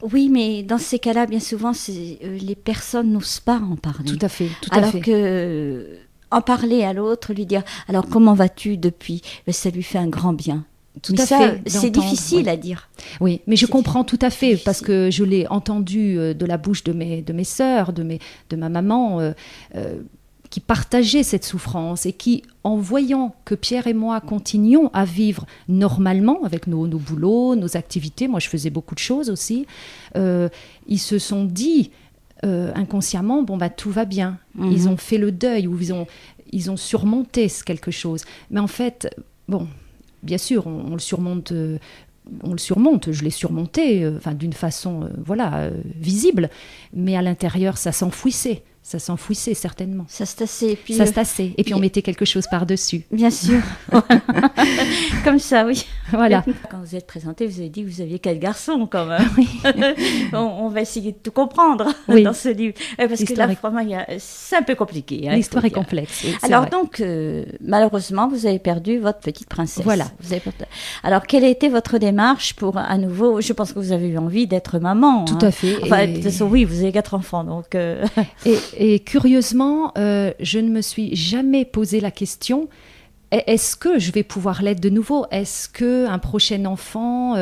Oui, mais dans ces cas-là, bien souvent, les personnes n'osent pas en parler. Tout à fait, Alors que en parler à l'autre, lui dire « Alors, comment vas-tu depuis ?» Ça lui fait un grand bien. Tout mais à ça, fait. c'est difficile à dire. Oui, mais je comprends tout à fait, difficile. parce que je l'ai entendu de la bouche de mes sœurs, de ma maman, qui partageaient cette souffrance et qui, en voyant que Pierre et moi continuions à vivre normalement avec nos boulots, nos activités, moi je faisais beaucoup de choses aussi, ils se sont dit inconsciemment, tout va bien. Mm-hmm. Ils ont fait le deuil, ou ils ont surmonté quelque chose. Mais en fait, bien sûr, on le surmonte... je l'ai surmonté d'une façon visible, mais à l'intérieur, ça s'enfouissait certainement. Ça se tassait. Et puis on mettait quelque chose par-dessus. Bien sûr. Comme ça, oui. Voilà. Quand vous êtes présenté, vous avez dit que vous aviez 4 garçons quand même. Oui. on va essayer de tout comprendre dans ce livre. Parce que là, vraiment, c'est un peu compliqué. L'histoire est complexe. Alors donc, malheureusement, vous avez perdu votre petite princesse. Voilà. Alors, quelle a été votre démarche pour, à nouveau, je pense que vous avez eu envie d'être maman. Tout à fait. Enfin, de toute façon, oui, vous avez 4 enfants, donc... Et curieusement, je ne me suis jamais posé la question, est-ce que je vais pouvoir l'être de nouveau ? Est-ce qu'un prochain enfant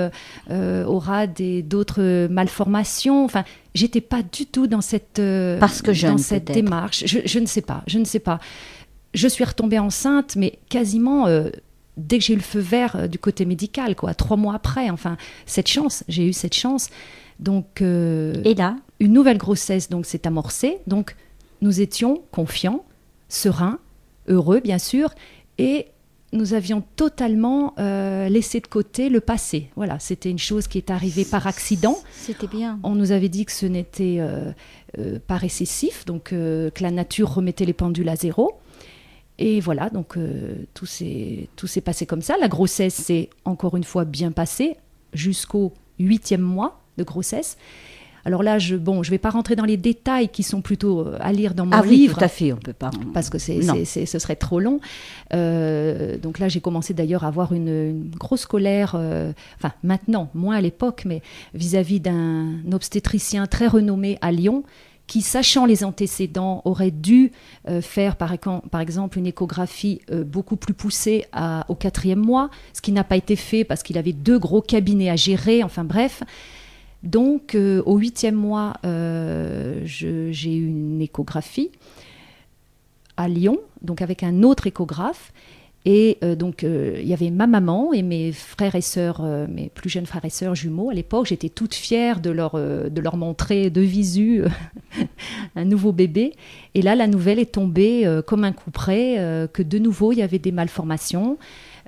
aura d'autres malformations ? Enfin, j'étais pas du tout dans cette, démarche. Je ne sais pas. Je suis retombée enceinte, mais quasiment... dès que j'ai eu le feu vert du côté médical, 3 mois après. Enfin, j'ai eu cette chance. Donc, et là, une nouvelle grossesse s'est amorcée. Donc, nous étions confiants, sereins, heureux, bien sûr, et nous avions totalement laissé de côté le passé. Voilà, c'était une chose qui est arrivée par accident. C'était bien. On nous avait dit que ce n'était pas récessif, donc que la nature remettait les pendules à zéro. Et voilà, donc tout s'est passé comme ça. La grossesse s'est encore une fois bien passée jusqu'au 8e mois de grossesse. Alors là, je vais pas rentrer dans les détails qui sont plutôt à lire dans mon livre. Oui, tout à fait, on peut pas. Parce que ce serait trop long. Donc là, j'ai commencé d'ailleurs à avoir une grosse colère, maintenant, moins à l'époque, mais vis-à-vis d'un obstétricien très renommé à Lyon, qui, sachant les antécédents, aurait dû faire, par exemple, une échographie beaucoup plus poussée au 4e mois, ce qui n'a pas été fait parce qu'il avait 2 gros cabinets à gérer, enfin bref. Donc, au 8e mois, j'ai eu une échographie à Lyon, donc avec un autre échographe. Et il y avait ma maman et mes frères et sœurs, mes plus jeunes frères et sœurs jumeaux. À l'époque, j'étais toute fière de leur montrer de visu un nouveau bébé. Et là, la nouvelle est tombée comme un coup près, que de nouveau, il y avait des malformations,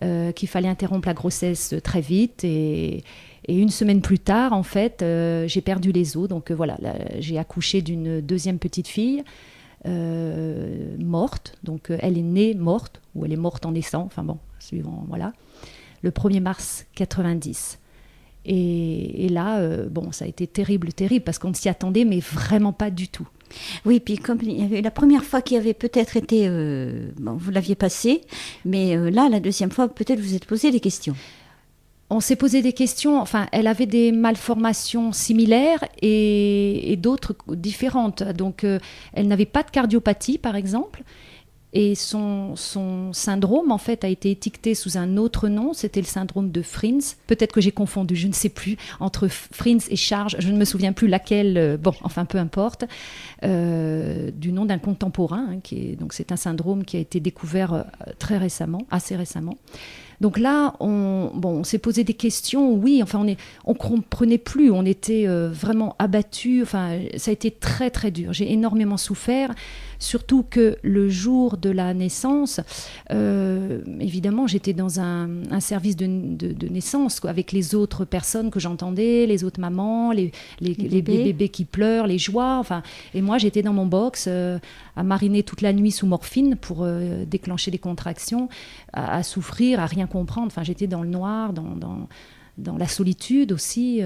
qu'il fallait interrompre la grossesse très vite. Et 1 semaine plus tard, en fait, j'ai perdu les os. Donc voilà, là, j'ai accouché d'une 2e petite fille. Morte, donc elle est née morte, ou elle est morte en naissant, suivant, voilà, le 1er mars 90. Et là, ça a été terrible, parce qu'on s'y attendait, mais vraiment pas du tout. Oui, puis comme il y avait la première fois qui avait peut-être été, vous l'aviez passé, mais là, la 2e fois, peut-être vous êtes posé des questions. On s'est posé des questions, elle avait des malformations similaires et d'autres différentes. Donc, elle n'avait pas de cardiopathie, par exemple, et son syndrome, en fait, a été étiqueté sous un autre nom, c'était le syndrome de Fryns. Peut-être que j'ai confondu, je ne sais plus, entre Fryns et Charge, je ne me souviens plus laquelle, peu importe, du nom d'un contemporain, donc c'est un syndrome qui a été découvert assez récemment. Donc là, on s'est posé des questions, oui, on comprenait plus, on était vraiment abattus, ça a été très très dur, j'ai énormément souffert, surtout que le jour de la naissance, évidemment, j'étais dans un service de naissance, avec les autres personnes que j'entendais, les autres mamans, les bébés qui pleurent, les joies, et moi j'étais dans mon box à mariner toute la nuit sous morphine pour déclencher des contractions, à souffrir, à rien comprendre. J'étais dans le noir, dans la solitude aussi.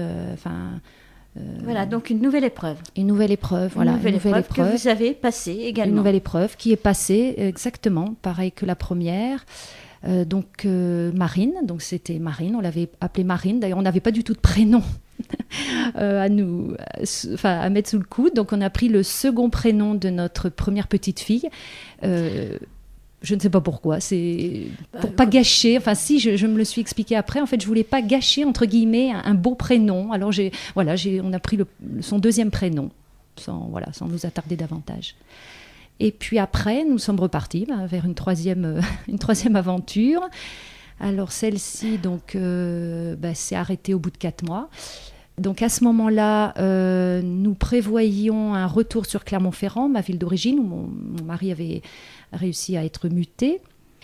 Voilà, donc une nouvelle épreuve. Une nouvelle épreuve que vous avez passée également. Une nouvelle épreuve qui est passée exactement pareil que la première. Donc Marine, donc c'était Marine, on l'avait appelée Marine. D'ailleurs, on n'avait pas du tout de prénom à mettre sous le coude. Donc on a pris le second prénom de notre première petite fille. Je ne sais pas pourquoi, c'est pour pas gâcher. Enfin, si, je me le suis expliqué après. En fait, je voulais pas gâcher entre guillemets un beau prénom. Alors on a pris son deuxième prénom, sans nous attarder davantage. Et puis après, nous sommes repartis vers une troisième aventure. Alors celle-ci, donc, s'est arrêtée au bout de 4 mois. Donc à ce moment-là, nous prévoyions un retour sur Clermont-Ferrand, ma ville d'origine, où mon mari avait réussi à être muté.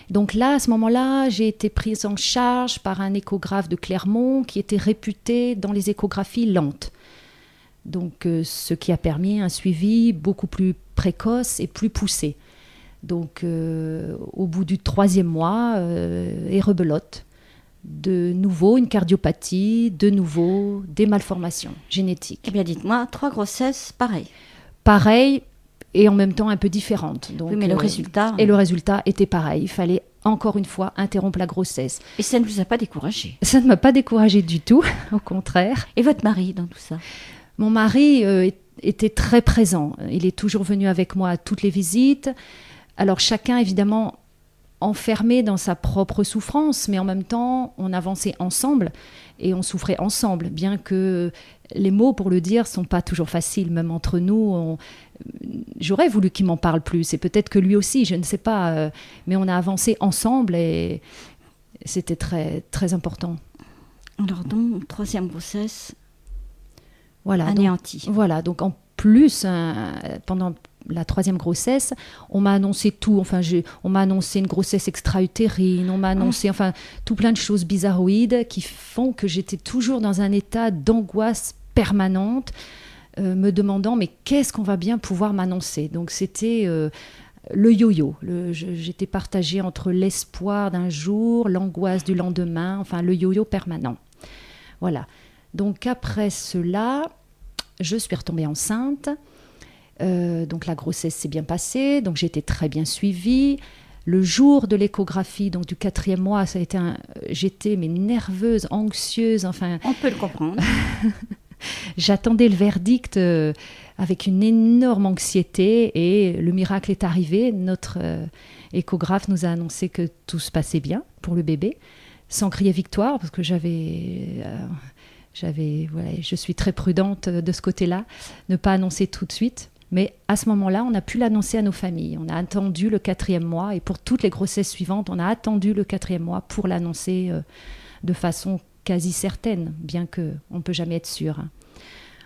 Donc là, à ce moment-là, j'ai été prise en charge par un échographe de Clermont qui était réputé dans les échographies lentes. Donc ce qui a permis un suivi beaucoup plus précoce et plus poussé. Donc au bout du 3e mois, et rebelote. De nouveau une cardiopathie, de nouveau des malformations génétiques. Eh bien, dites-moi, 3 grossesses, pareil. Pareil et en même temps un peu différentes. Donc, oui, mais le résultat... Et le résultat était pareil. Il fallait encore une fois interrompre la grossesse. Et ça ne vous a pas découragée? Ça ne m'a pas découragée du tout, au contraire. Et votre mari dans tout ça? Mon mari était très présent. Il est toujours venu avec moi à toutes les visites. Alors chacun, évidemment, enfermé dans sa propre souffrance, mais en même temps, on avançait ensemble et on souffrait ensemble, bien que les mots pour le dire sont pas toujours faciles, même entre nous. J'aurais voulu qu'il m'en parle plus, et peut-être que lui aussi, je ne sais pas, mais on a avancé ensemble et c'était très, très important. Alors donc, 3e grossesse, voilà, anéantie. Donc en plus, pendant la 3e grossesse, on m'a annoncé tout. Enfin, on m'a annoncé une grossesse extra-utérine, on m'a annoncé tout plein de choses bizarroïdes qui font que j'étais toujours dans un état d'angoisse permanente, me demandant mais qu'est-ce qu'on va bien pouvoir m'annoncer. Donc c'était le yo-yo. J'étais partagée entre l'espoir d'un jour, l'angoisse du lendemain, enfin le yo-yo permanent. Voilà. Donc après cela, je suis retombée enceinte. Donc la grossesse s'est bien passée, donc j'ai été très bien suivie. Le jour de l'échographie, donc du 4e mois, ça a été j'étais nerveuse, anxieuse, enfin... On peut le comprendre. J'attendais le verdict avec une énorme anxiété et le miracle est arrivé. Notre échographe nous a annoncé que tout se passait bien pour le bébé, sans crier victoire, parce que je suis très prudente de ce côté-là, ne pas annoncer tout de suite. Mais à ce moment-là, on a pu l'annoncer à nos familles. On a attendu le 4e mois et pour toutes les grossesses suivantes, on a attendu le 4e mois pour l'annoncer de façon quasi certaine, bien qu'on ne peut jamais être sûr.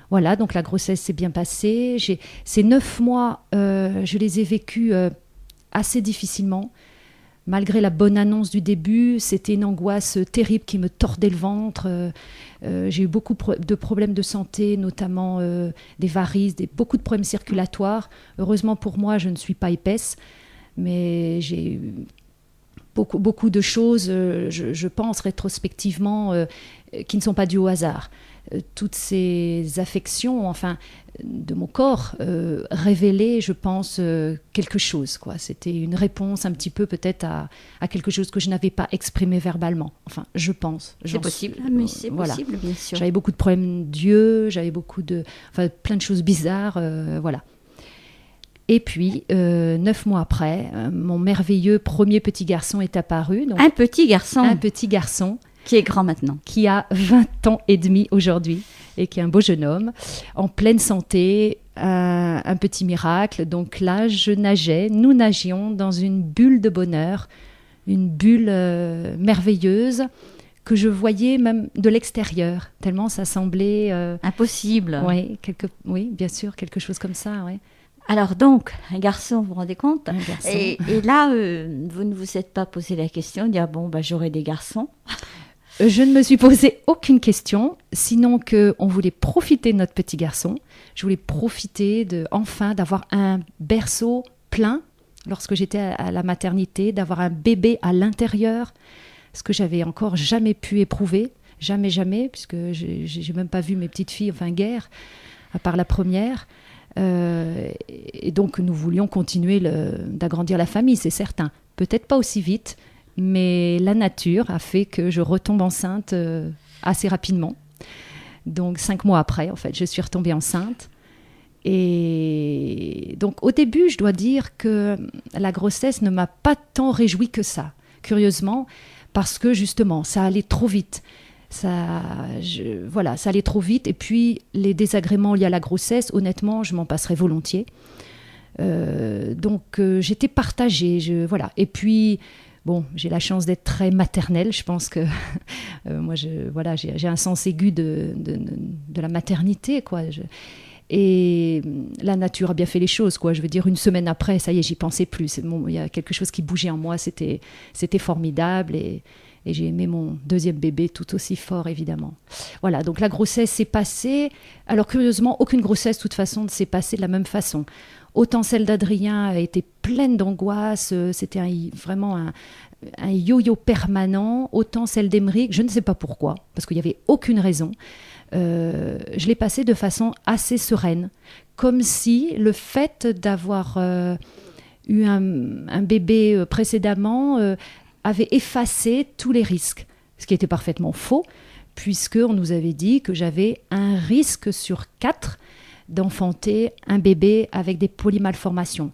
Voilà, donc la grossesse s'est bien passée. Ces 9 mois, je les ai vécus assez difficilement. Malgré la bonne annonce du début, c'était une angoisse terrible qui me tordait le ventre. J'ai eu beaucoup de problèmes de santé, notamment des varices, beaucoup de problèmes circulatoires. Heureusement pour moi, je ne suis pas épaisse, mais j'ai eu beaucoup de choses, je pense rétrospectivement, qui ne sont pas dues au hasard. Toutes ces affections, enfin, de mon corps révélaient, je pense, quelque chose, quoi. C'était une réponse un petit peu peut-être à quelque chose que je n'avais pas exprimé verbalement. Enfin, je pense. C'est possible, mais c'est possible, bien sûr. J'avais beaucoup de problèmes d'yeux, j'avais plein de choses bizarres, voilà. Et puis, 9 mois après, mon merveilleux premier petit garçon est apparu. Donc, un petit garçon. Un petit garçon. Qui est grand maintenant. Qui a 20 ans et demi aujourd'hui et qui est un beau jeune homme, en pleine santé, un petit miracle. Donc là, nous nagions dans une bulle de bonheur, une bulle merveilleuse que je voyais même de l'extérieur, tellement ça semblait... impossible. Oui, bien sûr, quelque chose comme ça, oui. Alors donc, un garçon, vous vous rendez compte? Un garçon. Et là, vous ne vous êtes pas posé la question de dire, j'aurai des garçons. Je ne me suis posé aucune question, sinon qu'on voulait profiter de notre petit garçon. Je voulais profiter enfin d'avoir un berceau plein lorsque j'étais à la maternité, d'avoir un bébé à l'intérieur, ce que j'avais encore jamais pu éprouver, jamais, puisque j'ai même pas vu mes petites filles, enfin guère, à part la première. Et donc nous voulions continuer d'agrandir la famille, c'est certain. Peut-être pas aussi vite, mais la nature a fait que je retombe enceinte assez rapidement. Donc 5 mois après, en fait, je suis retombée enceinte. Et donc au début, je dois dire que la grossesse ne m'a pas tant réjouie que ça, curieusement, parce que justement, ça allait trop vite. Ça allait trop vite. Et puis, les désagréments liés à la grossesse, honnêtement, je m'en passerais volontiers. Donc, j'étais partagée. Voilà. Et puis, bon, j'ai la chance d'être très maternelle. Je pense que moi, j'ai un sens aigu de la maternité, quoi. Et la nature a bien fait les choses, quoi. Je veux dire, une semaine après, ça y est, j'y pensais plus. Il y a quelque chose qui bougeait en moi. C'était formidable. Et j'ai aimé mon deuxième bébé tout aussi fort, évidemment. Voilà, donc la grossesse s'est passée. Alors, curieusement, aucune grossesse, de toute façon, ne s'est passée de la même façon. Autant celle d'Adrien a été pleine d'angoisse, c'était vraiment un yo-yo permanent. Autant celle d'Émeric, je ne sais pas pourquoi, parce qu'il n'y avait aucune raison. Je l'ai passée de façon assez sereine, comme si le fait d'avoir eu un bébé précédemment avait effacé tous les risques, ce qui était parfaitement faux, puisqu'on nous avait dit que j'avais un risque sur 4 d'enfanter un bébé avec des polymalformations.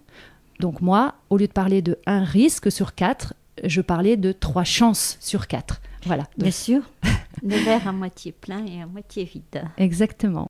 Donc moi, au lieu de parler de 1 risque sur 4, je parlais de 3 chances sur 4. Voilà. Bien sûr, le verre à moitié plein et à moitié vide. Exactement.